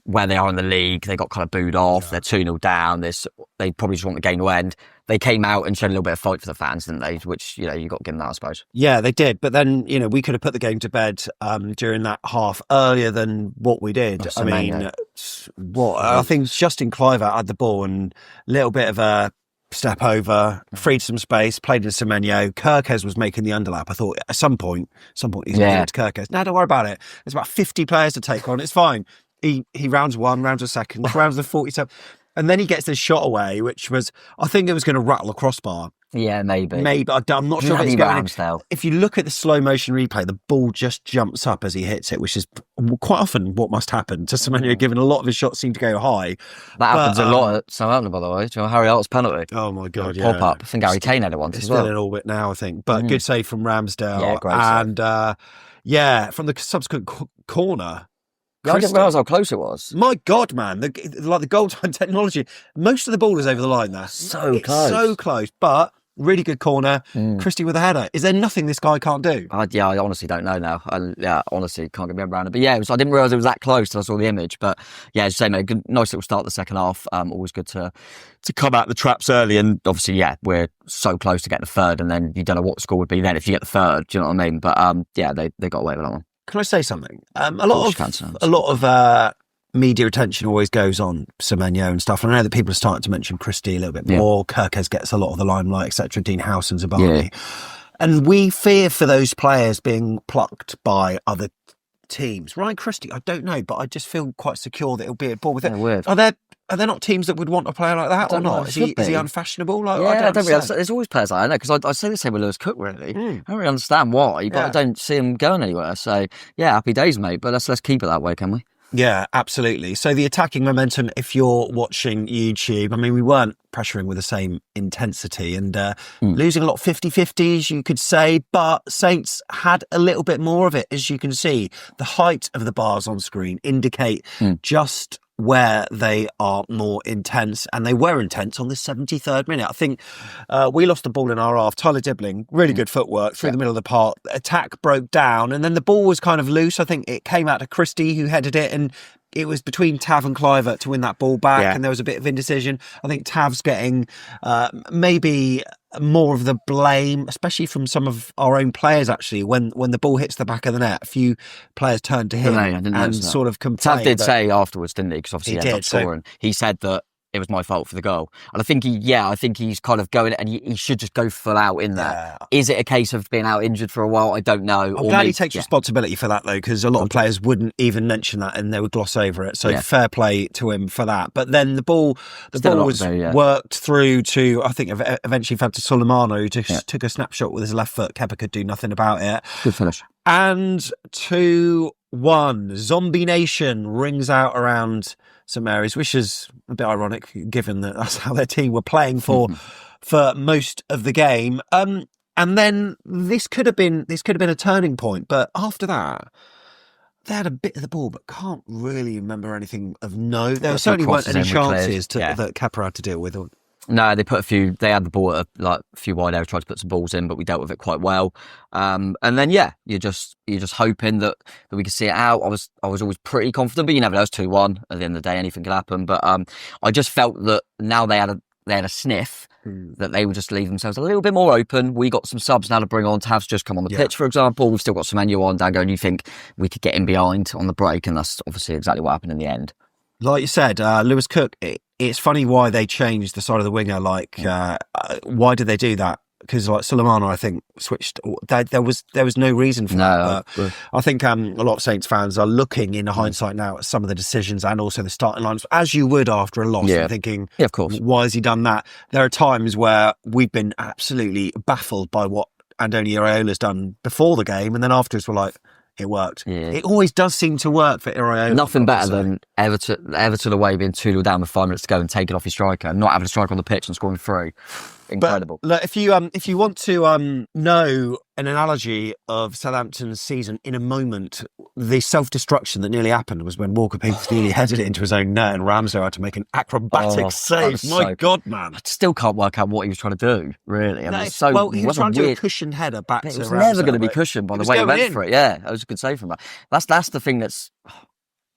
B: where they are in the league. They got kind of booed off. They're 2-0 down. They probably just want the game to end. They came out and showed a little bit of fight for the fans, didn't they? Which, you got to give them that, I suppose. Yeah,
A: they did. But then, we could have put the game to bed during that half earlier than what we did. I think Justin Clivert had the ball and a little bit of a step over, freed some space, played in Semenyo. Kirkes was making the underlap. I thought at some point he's going to get to Kirkes. No, don't worry about it. There's about 50 players to take on. It's fine. He rounds one, rounds a second, rounds the 47. And then he gets this shot away, which was, I think it was going to rattle a crossbar.
B: Yeah, maybe.
A: Maybe I'm not sure if it's
B: Bloody
A: going in.
B: Ramsdale.
A: If you look at the slow motion replay, the ball just jumps up as he hits it, which is quite often what must happen to Semenyo, given a lot of his shots seem to go high.
B: That happens a lot at Southampton, by the way. Do you know Harry Hart's penalty?
A: Oh my God, yeah.
B: Pop up. I think Harry Kane had it once
A: It's
B: as
A: still
B: well.
A: in orbit now, I think. But good save from Ramsdale.
B: Yeah, great save.
A: And from the subsequent corner.
B: I didn't realise how close it was.
A: My God, man. The goal time technology. Most of the ball is over the line there.
B: So close.
A: So close. But really good corner. Christie with a header. Is there nothing this guy can't do?
B: I honestly don't know now. Honestly can't get my head around it. But yeah, I didn't realise it was that close till I saw the image. But yeah, as you say, mate, good, nice little start the second half. Always good to come out the traps early. And obviously, yeah, we're so close to getting the third. And then you don't know what the score would be then if you get the third. Do you know what I mean? But yeah, they got away with that one.
A: Can I say something? A lot of media attention always goes on Semenyo and stuff. And I know that people are starting to mention Christie a little bit more. Kirkes gets a lot of the limelight, etc. Dean House and Zabani. Yeah. And we fear for those players being plucked by other teams. Ryan Christie, I don't know, but I just feel quite secure that he'll be at Bournemouth.
B: Yeah,
A: Are there not teams that would want a player like that or not? Is he unfashionable? Like, I don't
B: really. There's always players like that, because I say the same with Lewis Cook, really. I don't really understand why, but I don't see him going anywhere. So, yeah, happy days, mate. But let's keep it that way, can we?
A: Yeah, absolutely. So the attacking momentum, if you're watching YouTube, I mean, we weren't pressuring with the same intensity and losing a lot of 50-50s, you could say, but Saints had a little bit more of it, as you can see. The height of the bars on screen indicate just where they are more intense, and they were intense on the 73rd minute. I think we lost the ball in our half. Tyler Dibbling, really good footwork through the middle of the park. The attack broke down, and then the ball was kind of loose. I think it came out to Christie, who headed it, and it was between Tav and Clivert to win that ball back, and there was a bit of indecision. I think Tav's getting maybe more of the blame, especially from some of our own players, actually. When the ball hits the back of the net, a few players turned to him and sort of complained.
B: Tav did say afterwards, didn't he? Because obviously he ended up scoring. He said that it was my fault for the goal. And I think he's kind of going, and he should just go full out in that. Yeah. Is it a case of being out injured for a while? I don't know.
A: I'm glad he takes responsibility for that, though, because a lot of players wouldn't even mention that and they would gloss over it. So fair play to him for that. But then the ball was worked through to, I think, eventually fed to Soleimano, who just took a snapshot with his left foot. Kepa could do nothing about it.
B: Good finish.
A: And 2-1. Zombie Nation rings out around St Mary's, which is a bit ironic given that that's how their team were playing for most of the game. And then this could have been a turning point, but after that they had a bit of the ball, but can't really remember anything of note. There certainly weren't any chances that Kepa had to deal with.
B: No, they had the ball at a few wide areas, tried to put some balls in, but we dealt with it quite well. And then you're just hoping that we could see it out. I was always pretty confident, but you never know. It's 2-1 at the end of the day, anything could happen. But I just felt that now they had a sniff that they would just leave themselves a little bit more open. We got some subs now to bring on. Tav's just come on the pitch, for example. We've still got Semenyo on, Dango, and you think we could get in behind on the break, and that's obviously exactly what happened in the end.
A: Like you said, Lewis Cook, it's funny why they changed the side of the winger. Why did they do that? Because Soleimano, I think, switched. There was no reason for that. But I think a lot of Saints fans are looking in hindsight now at some of the decisions and also the starting lines, as you would after a loss, and thinking,
B: of course,
A: why has he done that? There are times where we've been absolutely baffled by what Andoni Iraola's done before the game, and then afterwards we're like, it worked. Yeah. It always does seem to work for Iraola.
B: Nothing better than Everton away being 2-0 down with 5 minutes to go and taking off your striker and not having a striker on the pitch and scoring 3. Incredible.
A: But look, if you want to know an analogy of Southampton's season in a moment, the self-destruction that nearly happened was when Walker Peters nearly headed it into his own net and Ramsdale had to make an acrobatic save. My God, man.
B: I still can't work out what he was trying to do, really.
A: He was trying to do a cushioned header back to Ramsdale.
B: It was never going to be cushioned by the way he went for it. Yeah, that was a good save from him. That's the thing that's,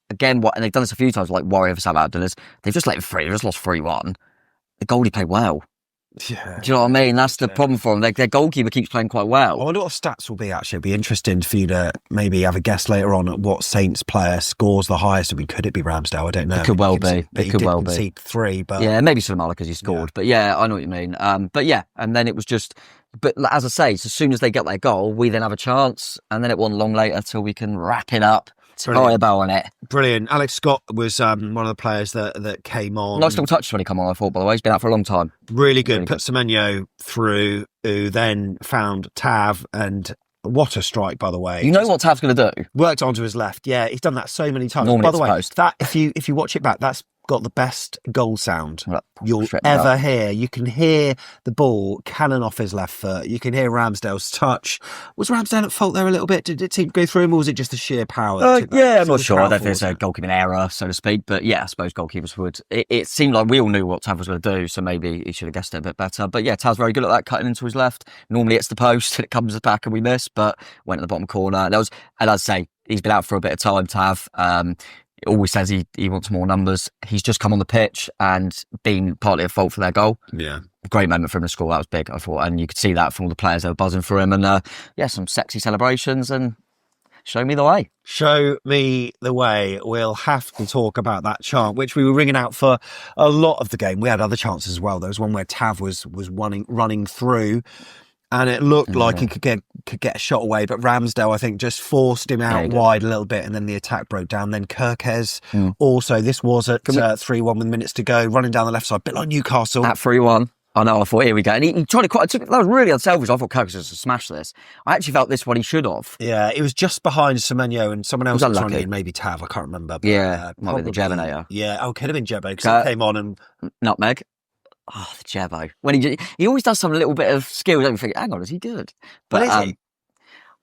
B: again, and they've done this a few times, like worry over Southampton, is they've just let him free. They've just lost 3-1. The goalie played well.
A: Yeah.
B: Do you know what I mean? That's the problem for them. Their goalkeeper keeps playing quite well.
A: I wonder what stats will be, actually. It'd be interesting for you to maybe have a guess later on at what Saints player scores the highest. I mean, could it be Ramsdale? I don't know.
B: It could well be.
A: It could well be. He did concede 3, but...
B: Yeah, maybe Soleimano because he scored. But yeah, I know what you mean. But yeah, and then it was just... But as I say, so as soon as they get their goal, we then have a chance, and then it wasn't long later till we can wrap it up Tie a bow on it.
A: Brilliant. Alex Scott was one of the players that came on.
B: Nice little touch when he come on, I thought, by the way. He's been out for a long time.
A: Really good. Put Semenyo through, who then found Tav, and what a strike, by the way.
B: You know what Tav's going to do?
A: Worked onto his left. Yeah, he's done that so many times.
B: Normally
A: by the way,
B: post.
A: that if you watch it back, that's got the best goal sound you'll
B: Straight
A: ever
B: up.
A: hear. You can hear the ball cannon off his left foot. You can hear Ramsdale's touch. Was Ramsdale at fault there a little bit? Did it seem to go through him, or was it just the sheer power?
B: Yeah, I'm not sure. I don't think it's a goalkeeping error, so to speak. But yeah, I suppose goalkeepers would. It seemed like we all knew what Tav was going to do, so maybe he should have guessed it a bit better. But yeah, Tav's very good at that, cutting into his left. Normally it's the post and it comes back and we miss, but went in the bottom corner. And as I say, he's been out for a bit of time, Tav. He always says he wants more numbers. He's just come on the pitch and been partly at fault for their goal.
A: Yeah.
B: Great moment for him to score. That was big, I thought. And you could see that from all the players that were buzzing for him. And yeah, some sexy celebrations and show me the way.
A: Show me the way. We'll have to talk about that chant, which we were ringing out for a lot of the game. We had other chances as well. There was one where Tav was running through, and it looked like he could get a shot away, but Ramsdale, I think, just forced him out wide a little bit, and then the attack broke down. Then Kirkes also, this was at 3-1 with minutes to go, running down the left side, a bit like Newcastle.
B: At 3-1. I know, I thought, here we go. And he tried to that was really unselfish. I thought Kirkes was to smash this. I actually felt this one he should have.
A: Yeah, it was just behind Semenyo, and someone else was running,
B: unlucky.
A: maybe Tav, I can't remember. But,
B: Yeah, might be the Jebinator.
A: Yeah, could have been Jebo, because he came on and...
B: Nutmeg. Oh, the Jebo. When he always does some little bit of skill, don't you think, hang on, is he good? But
A: is he?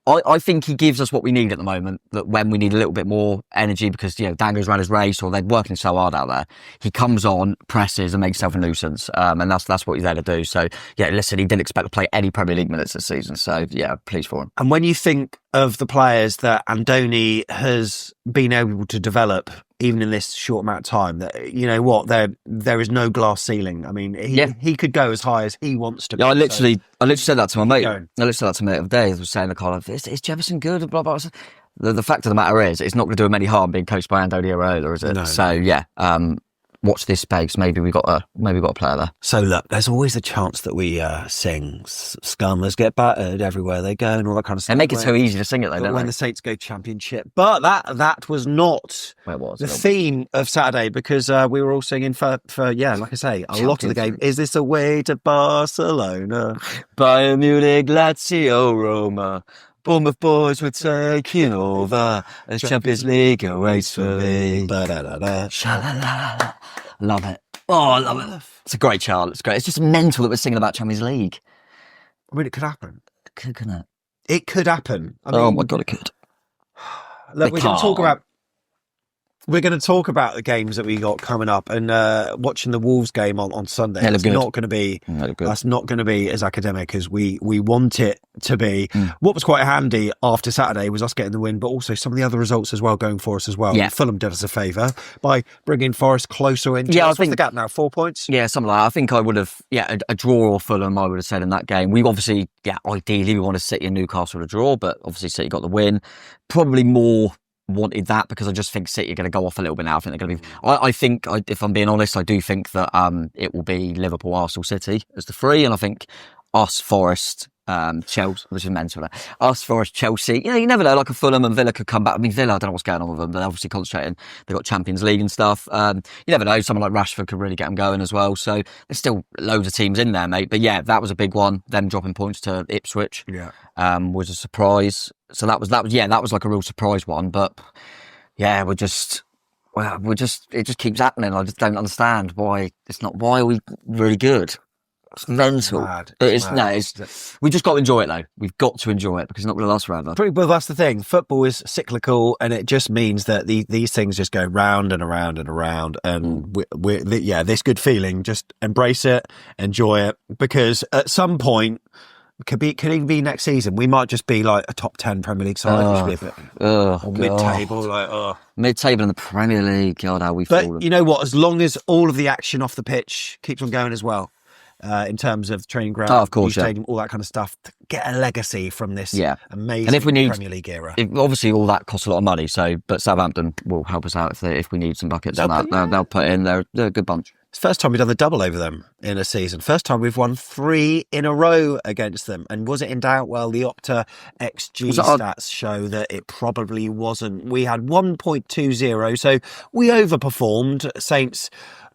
B: I think he gives us what we need at the moment, that when we need a little bit more energy because, Dango's ran his race or they're working so hard out there, he comes on, presses and makes himself a nuisance. And that's what he's there to do. So, yeah, listen, he didn't expect to play any Premier League minutes this season. So, yeah, pleased for him.
A: And when you think of the players that Andoni has been able to develop, even in this short amount of time, that you know what, there is no glass ceiling. I mean, he could go as high as he wants to.
B: Yeah, I literally said that to my mate.
A: Going.
B: I literally said that to my mate the other day. I was saying, is Jefferson good? Blah, blah, blah. The fact of the matter is, it's not going to do him any harm being coached by Andoni Iraola, is it?
A: No.
B: So yeah, watch this space. Maybe we got a player there.
A: So look, there's always a chance that we sing "Scummers get battered everywhere they go" and all that kind of stuff.
B: They make it so easy to sing it, though, don't
A: when
B: they?
A: the Saints go Championship, but that was not the theme of Saturday, because we were all singing for like I say, a lot of the game. Is this a way to Barcelona?
B: Bayern Munich, Lazio, Roma. Bournemouth boys were taking over. The Champions League awaits for me. Sha-la-la. Love it. Oh, I love it. It's a great chant. It's great. It's just mental that we're singing about Champions League.
A: I mean, it could happen.
B: Couldn't it?
A: It could happen. I mean,
B: Oh my God, it could.
A: Look, we're going to talk about the games that we got coming up, and watching the Wolves game on Sunday. It's not going to be. That's not going to be as academic as we want it to be. What was quite handy after Saturday was us getting the win, but also some of the other results as well going for us as well.
B: Yeah.
A: Fulham did us a favour by bringing Forest closer in.
B: Yeah, I
A: think
B: think
A: the gap now 4 points.
B: Yeah, something like that. I think I would have. Yeah, a draw or Fulham, I would have said in that game. We obviously, ideally we want to City and Newcastle to draw, but obviously City got the win. Probably more wanted that because I just think City are going to go off a little bit now. I think they're going to be. I think, if I'm being honest, I do think that it will be Liverpool, Arsenal, City as the three, and I think us, Forest, Chelsea, which is mental. Us, Forest, Chelsea. You never know. Like a Fulham and Villa could come back. I mean, Villa, I don't know what's going on with them. They're obviously concentrating. They've got Champions League and stuff. You never know. Someone like Rashford could really get them going as well. So there's still loads of teams in there, mate. But yeah, that was a big one. Them dropping points to Ipswich. Was a surprise. So that was like a real surprise one. But yeah, it just keeps happening. I just don't understand why it's not. Why are we really good? It's mental. We just got to enjoy it, though. We've got to enjoy it because it's not going to last forever.
A: Well, that's the thing. Football is cyclical, and it just means that these things just go round and around and around. And this good feeling, just embrace it, enjoy it, because at some point, could even be next season, we might just be like a top 10 Premier League side, or mid-table,
B: mid-table in the Premier League. God, how we've fallen.
A: But you know what? As long as all of the action off the pitch keeps on going as well. In terms of training ground,
B: of course,
A: stadium, all that kind of stuff, get a legacy from this amazing
B: and if we need,
A: Premier League era.
B: Obviously, all that costs a lot of money. But Southampton will help us out if we need some buckets on that. They'll put in. They're a good bunch.
A: It's the first time we've done the double over them in a season. First time we've won 3 in a row against them. And was it in doubt? Well, the Opta XG stats show that it probably wasn't. We had 1.20, so we overperformed. Saints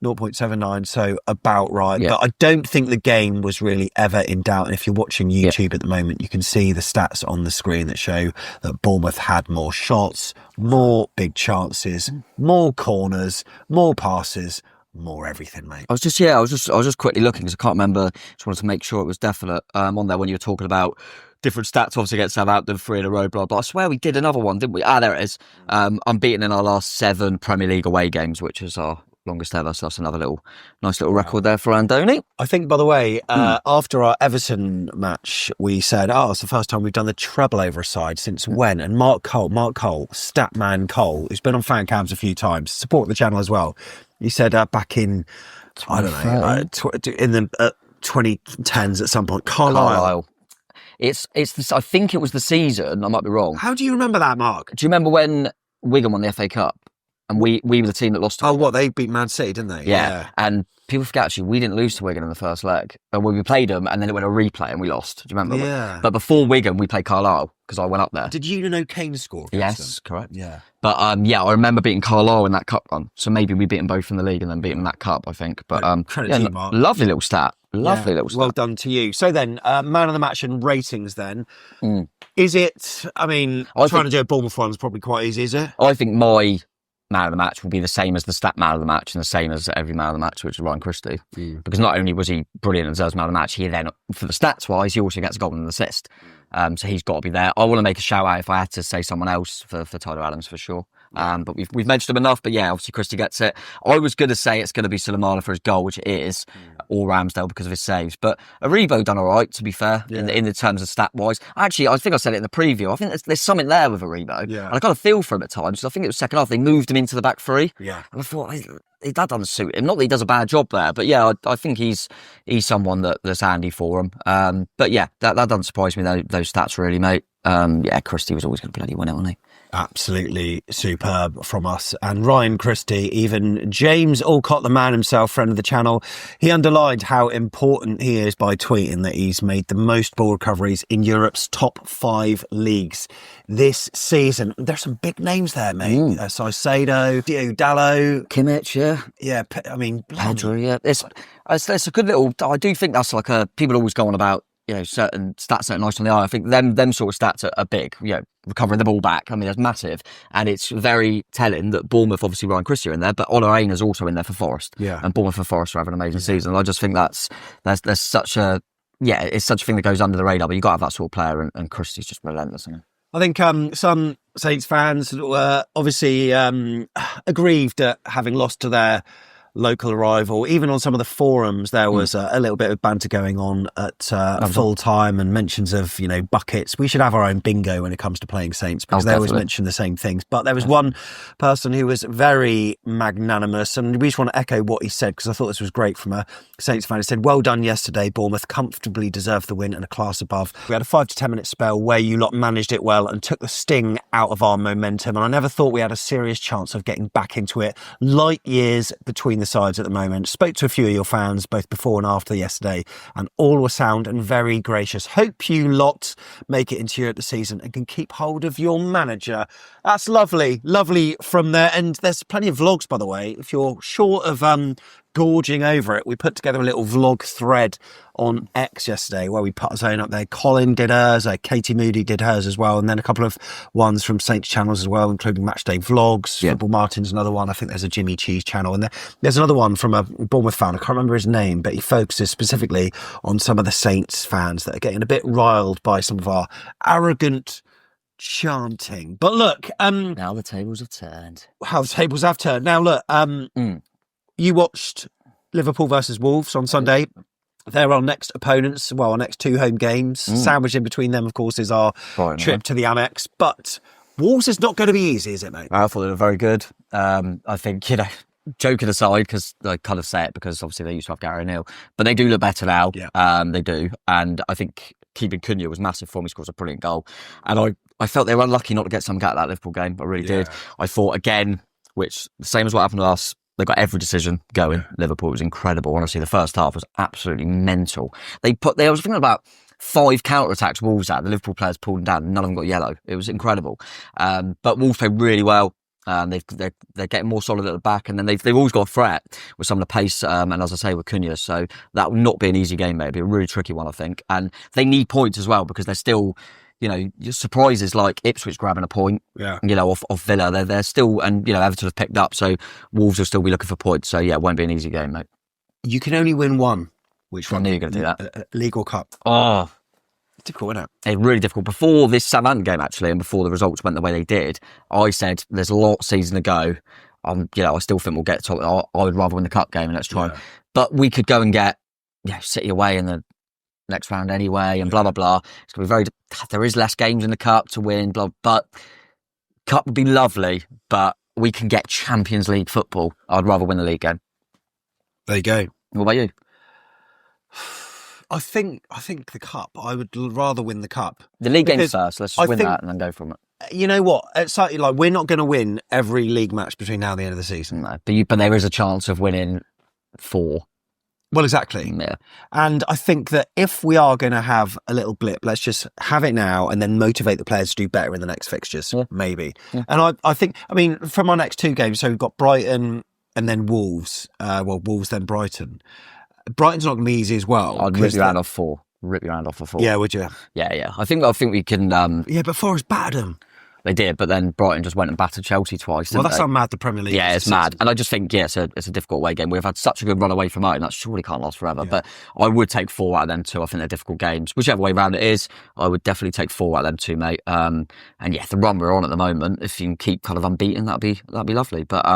A: 0.79, so about right.
B: Yeah.
A: But I don't think the game was really ever in doubt. And if you're watching YouTube at the moment, you can see the stats on the screen that show that Bournemouth had more shots, more big chances, more corners, more passes, more everything, mate.
B: I was just quickly looking because I can't remember. Just wanted to make sure it was definite on there when you were talking about different stats. Obviously against Southampton, 3 in a row, blah blah. I swear we did another one, didn't we? There it is. Unbeaten in our last 7 Premier League away games, which is our longest ever. So that's another nice little record there for Andoni.
A: I think, by the way, after our Everton match, we said, it's the first time we've done the treble over a side since when? And Mark Cole, Statman Cole, who's been on fan cams a few times, support the channel as well. He said back in, I don't know, in the 2010s at some point, Carlisle.
B: I think it was the season. I might be wrong.
A: How do you remember that, Mark?
B: Do you remember when Wigan won the FA Cup? And we were the team that lost to
A: What, they beat Man City, didn't they?
B: Yeah. And people forget, actually, we didn't lose to Wigan in the first leg. But we played them, and then it went a replay, and we lost. Do you remember?
A: Yeah.
B: But before Wigan, we played Carlisle, because I went up there.
A: Did you know Kane scored?
B: Yes, correct.
A: Yeah.
B: But, I remember beating Carlisle in that cup run. So maybe we beat them both in the league and then beat them in that cup, I think. But,
A: credit to you, Mark.
B: Lovely little stat. Lovely little stat.
A: Well done to you. So then, man of the match and ratings then. Is it, trying to do a Bournemouth one is probably quite easy, is it?
B: I think my man of the match will be the same as the stat man of the match and the same as every man of the match, which is Ryan Christie. Because not only was he brilliant and deserves man of the match, he then, for the stats wise, he also gets a goal and an assist. So he's got to be there. I want to make a shout out if I had to say someone else for Tyler Adams for sure. But we've mentioned him enough. But yeah, obviously Christie gets it. I was going to say it's going to be Sulemana for his goal, which it is, or Ramsdale because of his saves. But Aribo done all right, to be fair, in the terms of stat wise. Actually, I think I said it in the preview. I think there's something there with Aribo. Yeah. And I kind of feel for him at times. I think it was second half. They moved him into the back 3.
A: Yeah.
B: And I thought that doesn't suit him. Not that he does a bad job there, but yeah, I think he's someone that's handy for him. But yeah, that doesn't surprise me. Those stats really, mate. Christie was always going to bloody win it, wasn't he?
A: Absolutely superb from us. And Ryan Christie, even James Alcott, the man himself, friend of the channel, he underlined how important he is by tweeting that he's made the most ball recoveries in Europe's top 5 leagues this season. There's some big names there, mate. Saicedo, Diodalo,
B: Kimmich, yeah.
A: Yeah,
B: Pedro, yeah. It's a good little, I do think that's like people always go on about, certain stats that are nice on the eye. I think them sort of stats are big, recovering the ball back. I mean, that's massive. And it's very telling that Bournemouth, obviously Ryan Christie are in there, but Ola Aina's also in there for Forest.
A: Yeah.
B: And Bournemouth and Forest are having an amazing season. And I just think there's such a, it's such a thing that goes under the radar, but you've got to have that sort of player, and Christie's just relentless, isn't he?
A: I think some Saints fans were obviously aggrieved at having lost to their local rival. Even on some of the forums, there was a little bit of banter going on at full time and mentions of, buckets. We should have our own bingo when it comes to playing Saints because they always mention the same things. But there was one person who was very magnanimous, and we just want to echo what he said because I thought this was great from a Saints fan. He said, "Well done yesterday, Bournemouth comfortably deserved the win and a class above. We had a 5 to 10 minute spell where you lot managed it well and took the sting out of our momentum, and I never thought we had a serious chance of getting back into it. Light years between the sides at the moment. Spoke to a few of your fans both before and after yesterday, and all were sound and very gracious. Hope you lot make it into Europe this season and can keep hold of your manager." That's lovely from there. And there's plenty of vlogs, by the way, if you're short of gorging over it. We put together a little vlog thread on X yesterday where we put our own up there. Colin did hers, Katie Moody did hers as well, and then a couple of ones from Saints channels as well, including Matchday Vlogs. Football Martin's another one. I think there's a Jimmy Cheese channel, and there's another one from a Bournemouth fan. I can't remember his name, but he focuses specifically on some of the Saints fans that are getting a bit riled by some of our arrogant chanting. But look,
B: now the tables have turned.
A: How the tables have turned. Now look, you watched Liverpool versus Wolves on Sunday. They're our next opponents, our next 2 home games. Sandwiched in between them, of course, is our trip to the Amex. But Wolves is not going to be easy, is it, mate?
B: I thought they were very good. I think, joking aside, because I kind of say it because obviously they used to have Gary O'Neill, but they do look better now. Yeah. They do. And I think keeping Cunha was massive for him. He scores a brilliant goal. And I felt they were unlucky not to get something out of that Liverpool game. I really did. I thought, again, which the same as what happened to us, They got every decision going. Liverpool was incredible. Honestly, the first half was absolutely mental. I was thinking about 5 counter-attacks Wolves had. The Liverpool players pulled them down. And none of them got yellow. It was incredible. But Wolves played really well. They're getting more solid at the back, and then they've always got a threat with some of the pace, and as I say, with Cunha. So that will not be an easy game, mate. It'll be a really tricky one, I think. And they need points as well, because they're still, surprises like Ipswich grabbing a point, off Villa. They're still, and Everton have picked up, so Wolves will still be looking for points. So yeah, it won't be an easy game, mate.
A: You can only win one. Which one?
B: I knew you were going to do that.
A: League or Cup?
B: Oh.
A: Difficult, isn't it?
B: It's really difficult. Before this Southampton game, actually, and before the results went the way they did, I said there's a lot of season to go. I still think we'll get top. I would rather win the cup game, and let's try. Yeah. But we could go and get City away in the next round anyway, and blah blah blah. It's gonna be very. There is less games in the cup to win, but cup would be lovely. But we can get Champions League football. I'd rather win the league game.
A: There you go.
B: What about you?
A: I think the cup. I would rather win the cup.
B: The league game's first. Let's just win that and then go from it.
A: You know what? It's like we're not going to win every league match between now and the end of the season.
B: No, but there is a chance of winning 4.
A: Well, exactly.
B: Yeah.
A: And I think that if we are going to have a little blip, let's just have it now and then motivate the players to do better in the next fixtures, maybe. Yeah. And I think, from our next 2 games, so we've got Brighton and then Wolves. Wolves then Brighton. Brighton's not going to be easy as well.
B: I'd rip your hand off 4. Rip your hand off for 4.
A: Yeah, would you?
B: Yeah. I think we can.
A: Yeah, but Forest battered them.
B: They did, but then Brighton just went and battered Chelsea twice.
A: Well, that's how mad the Premier League is.
B: Yeah, it's mad. And I just think, it's a difficult away game. We've had such a good run away from home. That surely can't last forever. Yeah. But I would take 4 out of them 2. I think they're difficult games. Whichever way round it is, I would definitely take 4 out of them 2, mate. And the run we're on at the moment, if you can keep kind of unbeaten, that'd be lovely. But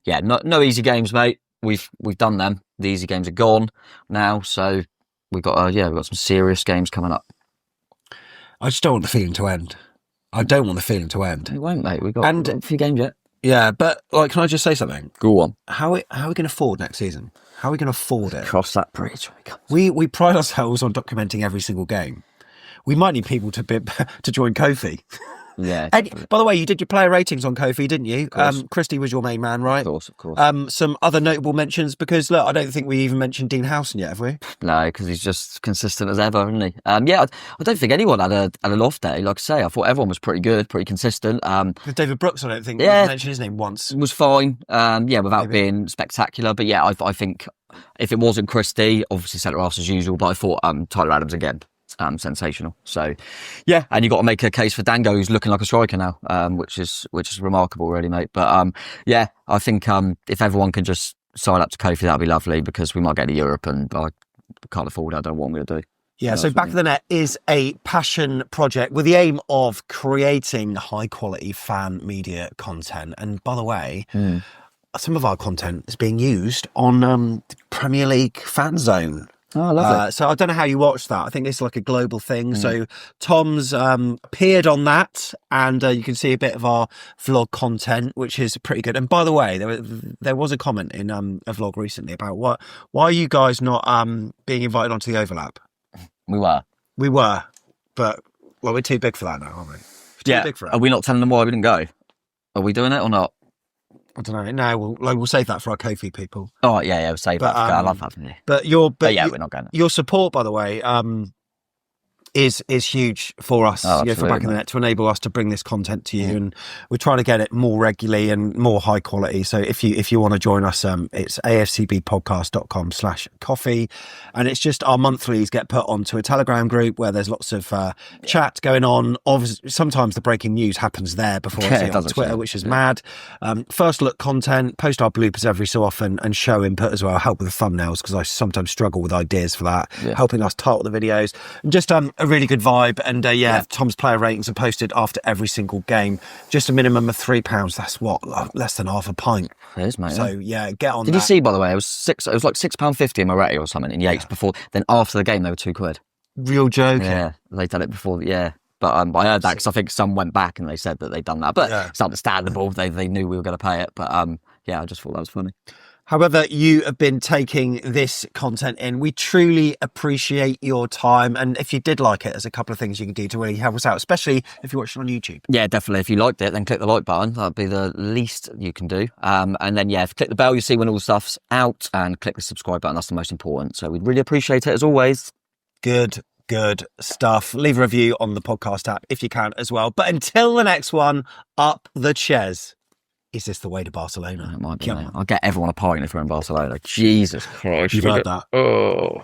B: no easy games, mate. We've done them. The easy games are gone now, so we've got some serious games coming up.
A: I just don't want the feeling to end. I don't want the feeling to end.
B: It won't, mate. We've got a few games yet.
A: Yeah, but can I just say something?
B: Go on.
A: How are we going to afford next season? How are we going to afford it?
B: Cross that bridge when it comes.
A: We pride ourselves on documenting every single game. We might need people to join Kofi.
B: Yeah.
A: And, by the way, you did your player ratings on Kofi, didn't you? Christie was your main man, right?
B: Of course.
A: Some other notable mentions, because look, I don't think we even mentioned Dean Howson yet, have we?
B: No, because he's just consistent as ever, isn't he? I don't think anyone had an off day. Like I say, I thought everyone was pretty good, pretty consistent.
A: David Brooks, I don't think mentioned his name once.
B: Was fine. Without being spectacular. But yeah, I think if it wasn't Christie, obviously centre half as usual. But I thought Tyler Adams again. Sensational. So, yeah, and you got to make a case for Dango, who's looking like a striker now, which is remarkable, really, mate. But I think if everyone can just sign up to Kofi, that'd be lovely, because we might get to Europe, and I can't afford it. I don't know what I'm going to do.
A: Yeah, so Back of the Net is a passion project with the aim of creating high quality fan media content. And by the way, some of our content is being used on Premier League Fan Zone.
B: Oh, lovely.
A: So I don't know how you watch that. I think it's like a global thing. So Tom's appeared on that, and you can see a bit of our vlog content, which is pretty good. And by the way, there was a comment in a vlog recently about why are you guys not being invited onto the overlap?
B: We were,
A: but we're too big for that now, aren't we?
B: Too big for it. Are we not telling them why we didn't go? Are we doing it or not?
A: I don't know. No, we'll save that for our Kofi people.
B: Oh yeah, we'll save that. I love having you.
A: But we're not going. Your support, by the way, is huge for us, for Back of the Net, to enable us to bring this content to you, and we're trying to get it more regularly and more high quality. So if you want to join us, it's afcbpodcast.com/coffee, and it's just our monthlies get put onto a Telegram group where there's lots of chat going on. Obviously, sometimes the breaking news happens there before I see it on Twitter, which is mad. First look content, post our bloopers every so often, and show input as well. Help with the thumbnails, because I sometimes struggle with ideas for that. Helping us title the videos, and just a really good vibe. And Tom's player ratings are posted after every single game. Just a minimum of £3. That's less than half a pint.
B: It is, mate.
A: So get on.
B: Did you see, by the way, it was like £6.50 in Moretti or something in Yates before. Then after the game, they were £2.
A: Real joke.
B: Yeah, they done it before. Yeah. But I heard that because I think some went back and they said that they'd done that. But it's understandable. They knew we were going to pay it. But I just thought that was funny.
A: However you have been taking this content in, we truly appreciate your time. And if you did like it, there's a couple of things you can do to really help us out, especially if you're watching on YouTube.
B: Yeah, definitely. If you liked it, then click the like button. That'd be the least you can do. And then, yeah, click the bell, you see when all the stuff's out, and click the subscribe button. That's the most important. So we'd really appreciate it as always.
A: Good stuff. Leave a review on the podcast app if you can as well. But until the next one, up the Ches. Is this the way to Barcelona?
B: It might be. I'll get everyone a pint if we're in Barcelona. Jesus Christ.
A: You've heard that.
B: Oh.